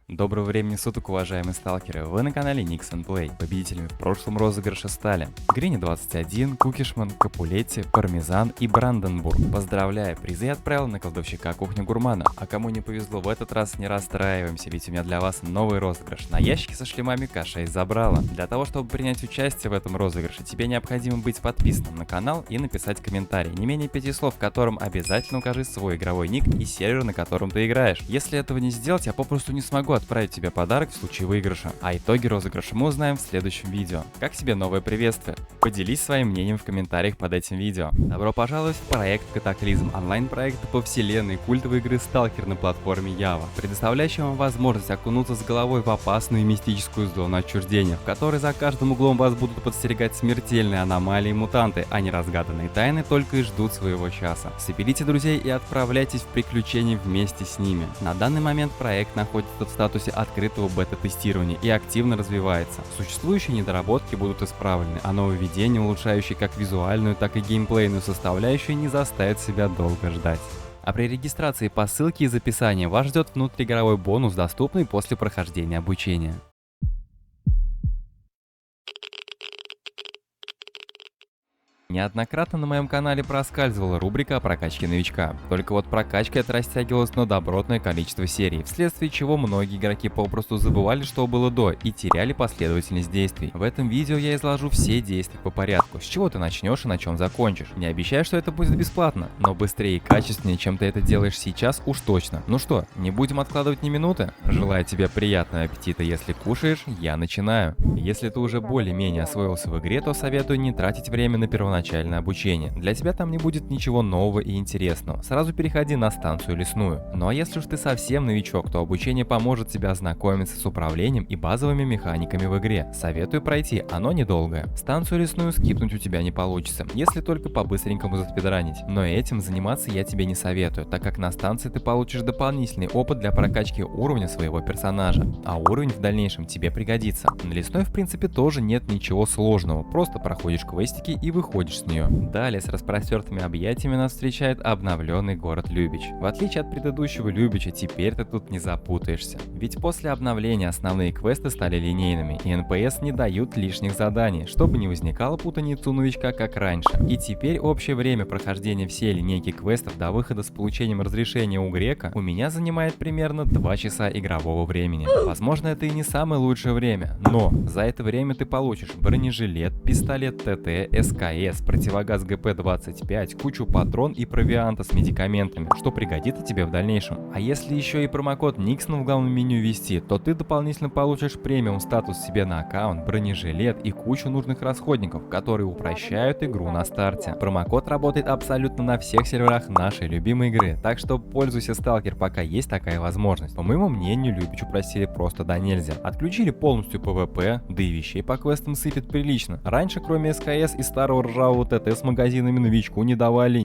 Доброго времени суток, уважаемые сталкеры! Вы на канале Nix and Play. Победителями в прошлом розыгрыше стали Грини 21, Кукишман, Капулетти, Пармезан и Бранденбург. Поздравляю, призы я отправил на кладовщика кухню гурмана. А кому не повезло в этот раз, не расстраиваемся, ведь у меня для вас новый розыгрыш. На ящики со шлемами К6 забрала. Для того, чтобы принять участие в этом розыгрыше, тебе необходимо быть подписанным на канал и написать комментарий, не менее 5 слов, в котором обязательно укажи свой игровой ник и сервер, на котором ты играешь. Если этого не сделать, я попросту не смогу отправить тебе подарок в случае выигрыша. А итоги розыгрыша мы узнаем в следующем видео. Как тебе новое приветствие? Поделись своим мнением в комментариях под этим видео. Добро пожаловать в проект Катаклизм, онлайн-проект по вселенной культовой игры Сталкер на платформе Java, предоставляющий вам возможность окунуться с головой в опасную и мистическую зону отчуждения, в которой за каждым углом вас будут подстерегать смертельные аномалии и мутанты, а неразгаданные тайны только и ждут своего часа. Соберите друзей и отправляйтесь в приключения вместе с ними. На данный момент проект находится в статусе открытого бета-тестирования и активно развивается. Существующие недоработки будут исправлены, а нововведения, улучшающие как визуальную, так и геймплейную составляющую, не заставят себя долго ждать. А при регистрации по ссылке из описания вас ждет внутриигровой бонус, доступный после прохождения обучения. Неоднократно на моем канале проскальзывала рубрика о прокачке новичка. Только вот прокачка эта растягивалась на добротное количество серий, вследствие чего многие игроки попросту забывали, что было до, и теряли последовательность действий. В этом видео я изложу все действия по порядку, с чего ты начнешь и на чем закончишь. Не обещаю, что это будет бесплатно, но быстрее и качественнее, чем ты это делаешь сейчас, уж точно. Ну что, не будем откладывать ни минуты? Желаю тебе приятного аппетита, если кушаешь, я начинаю. Если ты уже более-менее освоился в игре, то советую не тратить время на первоначальное обучение. Для тебя там не будет ничего нового и интересного. Сразу переходи на станцию лесную. Ну а если уж ты совсем новичок, то обучение поможет тебе ознакомиться с управлением и базовыми механиками в игре. Советую пройти, оно недолгое. Станцию лесную скипнуть у тебя не получится, если только по-быстренькому заспидранить. Но этим заниматься я тебе не советую, так как на станции ты получишь дополнительный опыт для прокачки уровня своего персонажа. А уровень в дальнейшем тебе пригодится. На лесной в принципе тоже нет ничего сложного, просто проходишь квестики и выходишь с нее. Далее с распростертыми объятиями нас встречает обновленный город Любич. В отличие от предыдущего Любича, теперь ты тут не запутаешься. Ведь после обновления основные квесты стали линейными, и НПС не дают лишних заданий, чтобы не возникало путаницы у новичка как раньше. И теперь общее время прохождения всей линейки квестов до выхода с получением разрешения у Грека у меня занимает примерно 2 часа игрового времени. Возможно, это и не самое лучшее время, но за это время ты получишь бронежилет, пистолет ТТ, СКС, противогаз ГП-25, кучу патрон и провианта с медикаментами, что пригодится тебе в дальнейшем. А если еще и промокод Никсон в главном меню ввести, то ты дополнительно получишь премиум статус себе на аккаунт, бронежилет и кучу нужных расходников, которые упрощают игру на старте. Промокод работает абсолютно на всех серверах нашей любимой игры, так что пользуйся, сталкер, пока есть такая возможность. По моему мнению, Любич упростили просто до нельзя. Отключили полностью ПВП, да и вещей по квестам сыпет прилично. Раньше, кроме СКС и старого ржавого ТТ с магазинами, новичку не давали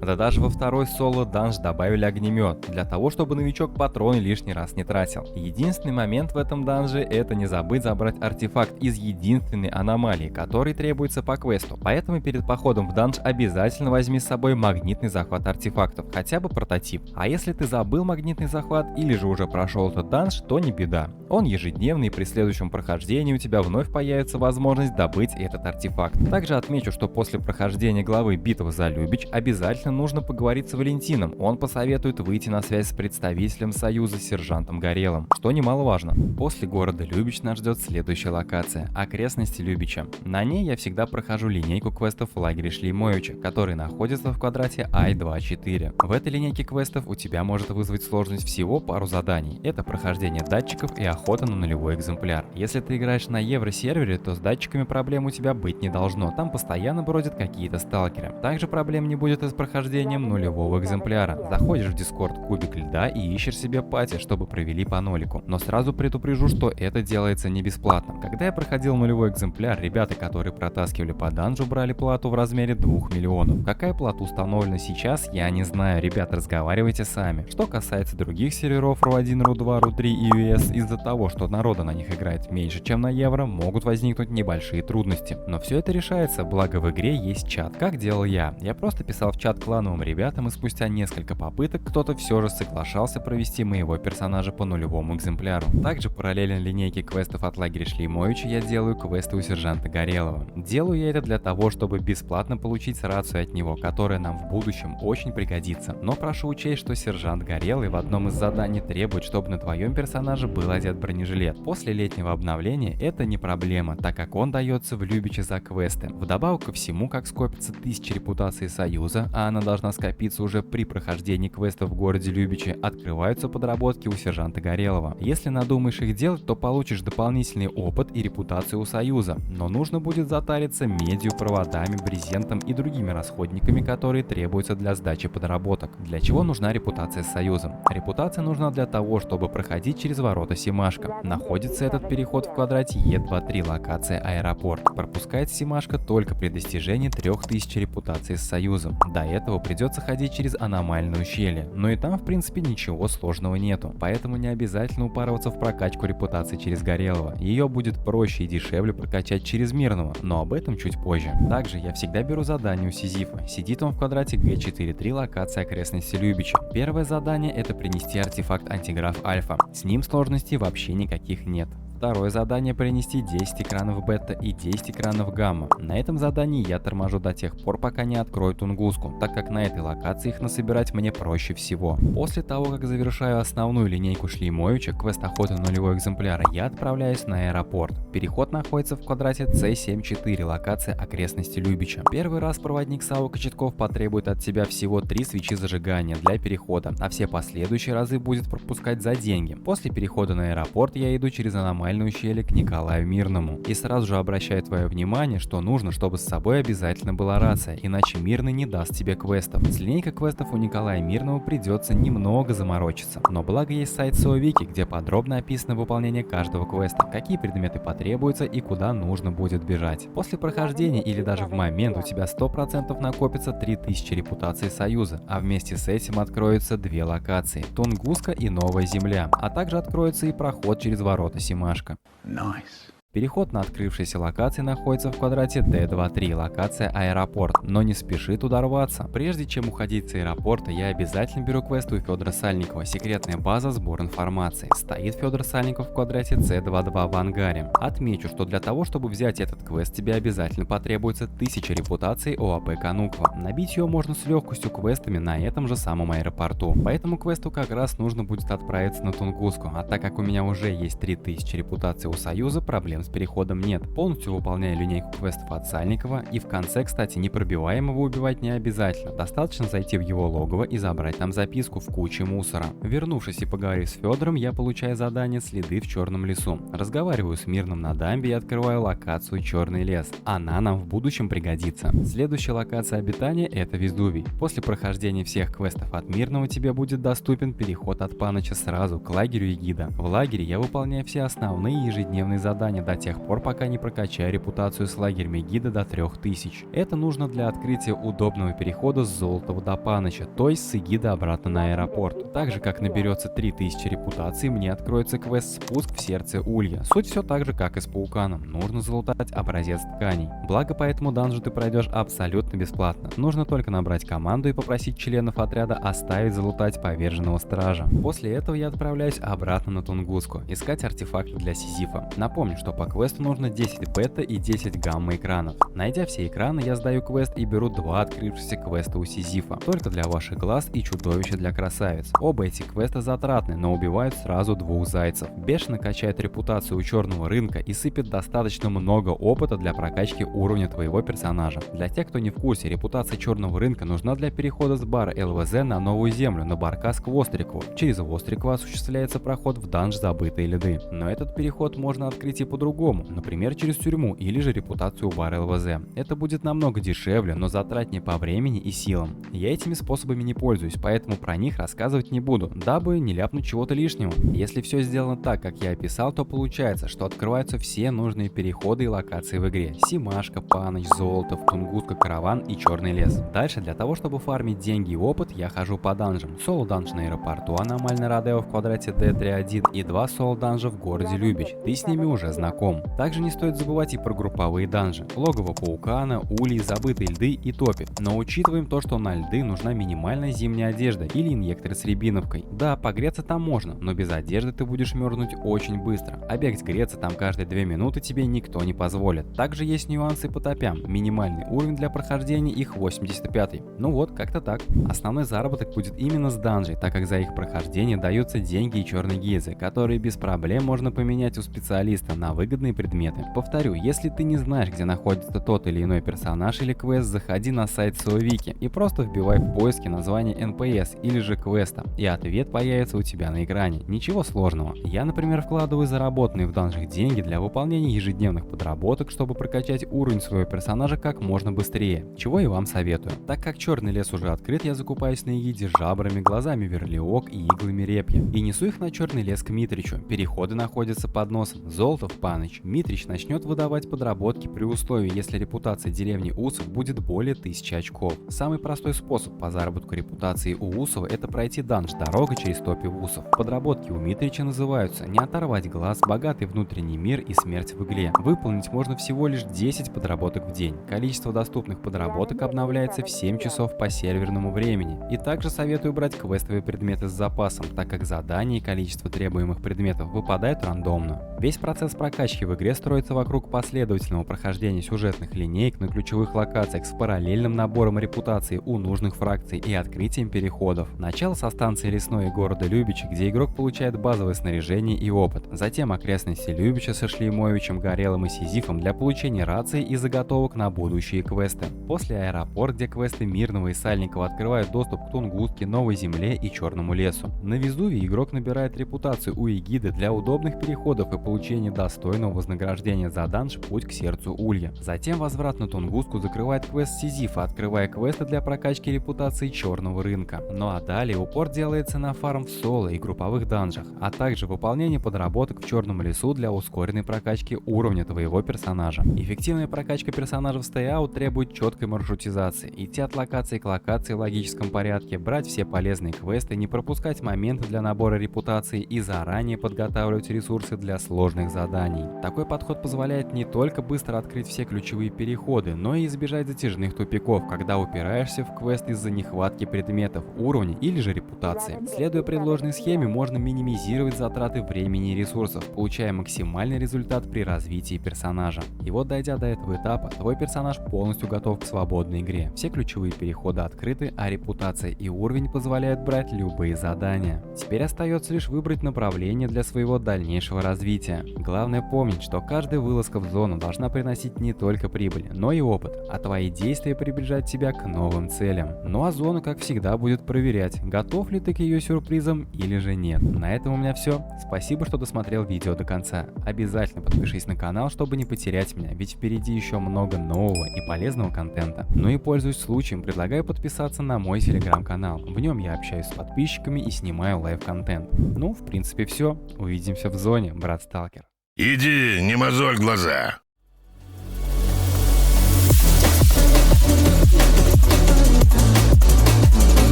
Да даже во второй соло данж добавили огнемет, для того, чтобы новичок патроны лишний раз не тратил. Единственный момент в этом данже — это не забыть забрать артефакт из единственной аномалии, который требуется по квесту. Поэтому перед походом в данж обязательно возьми с собой магнитный захват артефактов, хотя бы прототип. А если ты забыл магнитный захват или же уже прошел этот данж, то не беда. Он ежедневный, и при следующем прохождении у тебя вновь появится возможность добыть этот артефакт. Также отмечу, что после прохождения главы «Битва за Любич» обязательно нужно поговорить с Валентином. Он посоветует выйти на связь с представителем Союза сержантом Горелым, что немаловажно. После города Любич нас ждет следующая локация — окрестности Любича. На ней я всегда прохожу линейку квестов в лагере Шлеймовича, который находится в квадрате I-2-4. В этой линейке квестов у тебя может вызвать сложность всего пару заданий. Это прохождение датчиков и охота на нулевой экземпляр. Если ты играешь на евросервере, то с датчиками проблем у тебя быть не должно, там постоянно бродят какие-то сталкеры. Также проблем не будет и с прохождением нулевого экземпляра. Заходишь в Discord Кубик Льда и ищешь себе пати, чтобы провели по нолику. Но сразу предупрежу, что это делается не бесплатно. Когда я проходил нулевой экземпляр, ребята, которые протаскивали по данжу, брали плату в размере 2 миллионов. Какая плата установлена сейчас, я не знаю, ребят, разговаривайте сами. Что касается других серверов RU1, RU2, RU3 и US, из-за того, что народа на них играет меньше, чем на евро, могут возникнуть небольшие трудности. Но все это решается, благо в игре есть чат. Как делал я? Я просто писал в чат клановым ребятам, и спустя несколько попыток кто-то все же соглашался провести моего персонажа по нулевому экземпляру. Также параллельно линейке квестов от лагеря Шлеймовича я делаю квесты у сержанта Горелого. Делаю я это для того, чтобы бесплатно получить рацию от него, которая нам в будущем очень пригодится. Но прошу учесть, что сержант Горелый в одном из заданий требует, чтобы на твоем персонаже был одет бронежилет. После летнего обновления это не проблема, так как он дается в Любиче за квесты. Вдобавок ко всему, как скопится 1000 репутации Союза, а она должна скопиться уже при прохождении квеста в городе Любиче, открываются подработки у сержанта Горелого. Если надумаешь их делать, то получишь дополнительный опыт и репутацию у Союза, но нужно будет затариться медью, проводами, брезентом и другими расходниками, которые требуются для сдачи подработок. Для чего нужна репутация с Союзом? Репутация нужна для того, чтобы проходить через ворота Симашко. Находится этот переход в квадрате Е23, локация Аэропорт. Пропускает Симашко только при достижении 3000 репутации с Союзом. До этого придется ходить через аномальное ущелье, но и там в принципе ничего сложного нету, поэтому не обязательно упарываться в прокачку репутации через Горелого. Ее будет проще и дешевле прокачать через Мирного, но об этом чуть позже. Также я всегда беру задание у Сизифа. Сидит он в квадрате Г4-3, локация окрестности Любича. Первое задание — это принести артефакт антиграф Альфа. С ним сложностей вообще никаких нет. Второе задание — принести 10 экранов бета и 10 экранов гамма. На этом задании я торможу до тех пор, пока не открою Тунгуску, так как на этой локации их насобирать мне проще всего. После того, как завершаю основную линейку Шлеймовича, квест охоты на нулевой экземпляр, я отправляюсь на аэропорт. Переход находится в квадрате С74, локация окрестности Любича. Первый раз проводник Сава Кочетков потребует от тебя всего 3 свечи зажигания для перехода, а все последующие разы будет пропускать за деньги. После перехода на аэропорт я иду через аномальную ущелье к Николаю Мирному. И сразу же обращаю твое внимание, что нужно, чтобы с собой обязательно была рация, иначе Мирный не даст тебе квестов. С линейкой квестов у Николая Мирного придется немного заморочиться. Но благо есть сайт SoWiki, где подробно описано выполнение каждого квеста, какие предметы потребуются и куда нужно будет бежать. После прохождения или даже в момент у тебя 100% накопится 3000 репутаций Союза, а вместе с этим откроются 2 локации — Тунгуска и Новая Земля, а также откроется и проход через ворота Симашко. Nice. Переход на открывшейся локации находится в квадрате D23, локация Аэропорт, но не спеши туда рваться. Прежде чем уходить с аэропорта, я обязательно беру квест у Федора Сальникова, секретная база сбор информации. Стоит Федор Сальников в квадрате C22 в ангаре. Отмечу, что для того, чтобы взять этот квест, тебе обязательно потребуется 1000 репутаций ОАП Кануква. Набить ее можно с легкостью квестами на этом же самом аэропорту. По этому квесту как раз нужно будет отправиться на Тунгуску, а так как у меня уже есть 3000 репутаций у Союза, проблем с переходом нет. Полностью выполняю линейку квестов от Сальникова, и в конце, кстати, непробиваемого убивать не обязательно. Достаточно зайти в его логово и забрать там записку в куче мусора. Вернувшись и поговорив с Федором, я получаю задание «Следы в черном лесу». Разговариваю с Мирным на дамбе и открываю локацию «Черный лес». Она нам в будущем пригодится. Следующая локация обитания — это Вездувий. После прохождения всех квестов от Мирного тебе будет доступен переход от Паныча сразу к лагерю Эгида. В лагере я выполняю все основные ежедневные задания до тех пор, пока не прокачаю репутацию с лагерем Эгида до 3000. Это нужно для открытия удобного перехода с Золотого до Паныча, то есть с Эгида обратно на аэропорт. Так же, как наберется 3000 репутаций, мне откроется квест «Спуск в сердце Улья». Суть все так же, как и с пауканом. Нужно залутать образец тканей. Благо, по этому данжу ты пройдешь абсолютно бесплатно. Нужно только набрать команду и попросить членов отряда оставить залутать поверженного стража. После этого я отправляюсь обратно на Тунгуску, искать артефакты для Сизифа. Напомню, что по квесту нужно 10 бета и 10 гамма экранов. Найдя все экраны, я сдаю квест и беру 2 открывшихся квеста у Сизифа. Только для ваших глаз и чудовище для красавиц. Оба эти квеста затратны, но убивают сразу 2 зайцев. Бешено качает репутацию у черного рынка и сыпет достаточно много опыта для прокачки уровня твоего персонажа. Для тех, кто не в курсе, репутация черного рынка нужна для перехода с бара ЛВЗ на Новую Землю, на Баркас к Вострику. Через Вострикова осуществляется проход в данж Забытые Льды. Но этот переход можно открыть и по-другому, например, через тюрьму или же репутацию у бара ЛВЗ. Это будет намного дешевле, но затратнее по времени и силам. Я этими способами не пользуюсь, поэтому про них рассказывать не буду, дабы не ляпнуть чего-то лишнего. Если все сделано так, как я описал, то получается, что открываются все нужные переходы и локации в игре. Симашко, Паныч, Золотов, Тунгуска, Караван и Черный лес. Дальше, для того, чтобы фармить деньги и опыт, я хожу по данжам. Соло данж на аэропорту, аномальный Родео в квадрате D31 и 2 соло данжа в городе Любич. Ты с ними уже знаком. игроком. Также не стоит забывать и про групповые данжи. Логово Паукана, Улей, Забытые льды и Топи. Но учитываем то, что на льды нужна минимальная зимняя одежда или инъекторы с рябиновкой. Да, погреться там можно, но без одежды ты будешь мерзнуть очень быстро. А бегать греться там каждые 2 минуты тебе никто не позволит. Также есть нюансы по топям. Минимальный уровень для прохождения их 85. Ну вот, как-то так. Основной заработок будет именно с данжей, так как за их прохождение даются деньги и черные гильзы, которые без проблем можно поменять у специалиста на выгодные предметы. Повторю, если ты не знаешь, где находится тот или иной персонаж или квест, заходи на сайт Сувики и просто вбивай в поиске название NPS или же квеста, и ответ появится у тебя на экране. Ничего сложного. Я, например, вкладываю заработанные в данжах деньги для выполнения ежедневных подработок, чтобы прокачать уровень своего персонажа как можно быстрее, чего и вам советую. Так как черный лес уже открыт, я закупаюсь на Егиде жабрами, глазами верлиок и иглами репья. И несу их на черный лес к Митричу. Переходы находятся под носом. Золото в Паныч. Митрич начнет выдавать подработки при условии, если репутация деревни Усов будет более 1000 очков. Самый простой способ по заработку репутации у Усова — это пройти данж «Дорога через топи Усов». Подработки у Митрича называются «Не оторвать глаз», «Богатый внутренний мир» и «Смерть в игле». Выполнить можно всего лишь 10 подработок в день. Количество доступных подработок обновляется в 7 часов по северному времени. И также советую брать квестовые предметы с запасом, так как задания и количество требуемых предметов выпадают рандомно. Весь процесс прокачки в игре строится вокруг последовательного прохождения сюжетных линеек на ключевых локациях с параллельным набором репутации у нужных фракций и открытием переходов. Начало со станции Лесной и города Любичи, где игрок получает базовое снаряжение и опыт. Затем окрестности Любича со Шлеймовичем, Горелым и Сизифом для получения рации и заготовок на будущие квесты. После аэропорт, где квесты Мирного и Сальникова открывают доступ к Тунгуске, Новой Земле и Черному лесу. На Везувии игрок набирает репутацию у Эгиды для удобных переходов и получения достойного вознаграждения за данж «Путь к сердцу Улья». Затем возврат на Тунгуску закрывает квест Сизифа, открывая квесты для прокачки репутации черного рынка. Ну а далее упор делается на фарм в соло и групповых данжах, а также выполнение подработок в Черном лесу для ускоренной прокачки уровня твоего персонажа. Эффективная прокачка персонажа в Stay Out требует четкой маршрутизации, идти от локации к локации в логическом порядке, брать все полезные квесты, не пропускать моменты для набора репутации и заранее подготавливать ресурсы для сложных заданий. Такой подход позволяет не только быстро открыть все ключевые переходы, но и избежать затяжных тупиков, когда упираешься в квест из-за нехватки предметов, уровня или же репутации. Следуя предложенной схеме, можно минимизировать затраты времени и ресурсов, получая максимальный результат при развитии персонажа. И вот, дойдя до этого этапа, твой персонаж полностью готов к свободной игре. Все ключевые переходы открыты, а репутация и уровень позволяют брать любые задания. Теперь остается лишь выбрать направление для своего дальнейшего развития. Главное помнить, что каждая вылазка в зону должна приносить не только прибыль, но и опыт, а твои действия приближать тебя к новым целям. Ну а зону, как всегда, будет проверять, готов ли ты к ее сюрпризам или же нет. На этом у меня все. Спасибо, что досмотрел видео до конца. Обязательно подпишись на канал, чтобы не потерять меня, ведь впереди еще много нового и полезного контента. Ну и пользуясь случаем, предлагаю подписаться на мой телеграм-канал. В нем я общаюсь с подписчиками и снимаю лайв-контент. Ну, в принципе, все. Увидимся в зоне, брат Сталкер. Иди, не мозоль глаза.